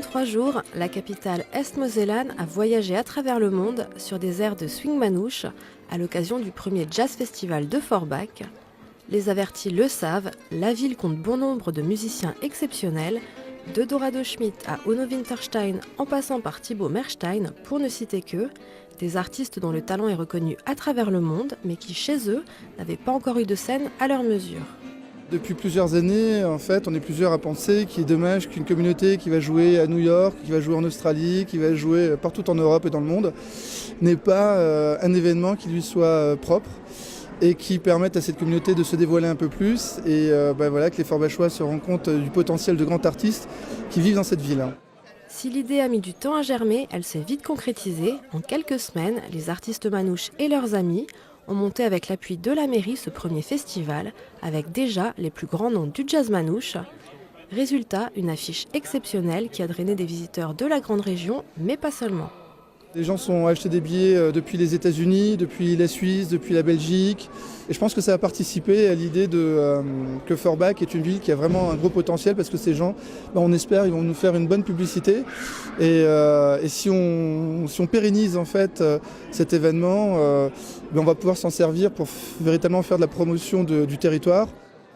3 jours, la capitale est-mosellane a voyagé à travers le monde sur des airs de swing manouche à l'occasion du premier Jazz Festival de Forbach. Les avertis le savent, la ville compte bon nombre de musiciens exceptionnels, de Dorado Schmidt à Onno Winterstein en passant par Thibaut Merstein, pour ne citer qu'eux, des artistes dont le talent est reconnu à travers le monde, mais qui chez eux n'avaient pas encore eu de scène à leur mesure. Depuis plusieurs années, en fait, on est plusieurs à penser qu'il est dommage qu'une communauté qui va jouer à New York, qui va jouer en Australie, qui va jouer partout en Europe et dans le monde, n'ait pas un événement qui lui soit propre et qui permette à cette communauté de se dévoiler un peu plus et voilà, que les Forbachois se rendent compte du potentiel de grands artistes qui vivent dans cette ville. Si l'idée a mis du temps à germer, elle s'est vite concrétisée. En quelques semaines, les artistes manouches et leurs amis ont monté avec l'appui de la mairie ce premier festival, avec déjà les plus grands noms du jazz manouche. Résultat, une affiche exceptionnelle qui a drainé des visiteurs de la grande région, mais pas seulement. Les gens sont achetés des billets depuis les États-Unis, depuis la Suisse, depuis la Belgique. Et je pense que ça a participé à l'idée que Forbach est une ville qui a vraiment un gros potentiel parce que ces gens, on espère, ils vont nous faire une bonne publicité. Et si on pérennise en fait cet événement, on va pouvoir s'en servir pour véritablement faire de la promotion du territoire.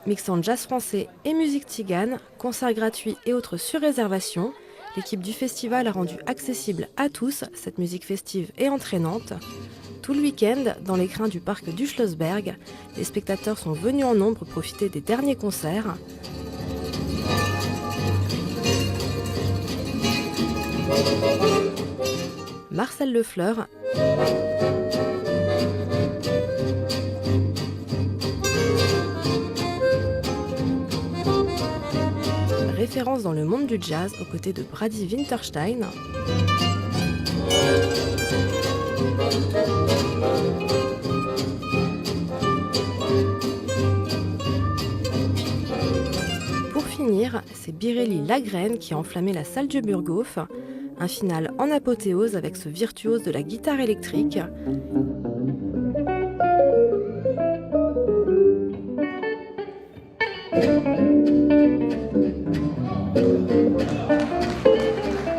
Mixant jazz français et musique tzigane, concerts gratuits et autres sur réservation, l'équipe du festival a rendu accessible à tous cette musique festive et entraînante. Tout le week-end, dans les crins du parc du Schlossberg, les spectateurs sont venus en nombre profiter des derniers concerts. Marcel Lefleur, référence dans le monde du jazz aux côtés de Brady Winterstein. Pour finir, c'est Birelli Lagrène qui a enflammé la salle du Burghof. Un final en apothéose avec ce virtuose de la guitare électrique.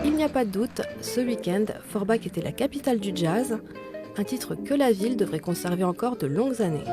Il n'y a pas de doute, ce week-end, Forbach était la capitale du jazz, un titre que la ville devrait conserver encore de longues années.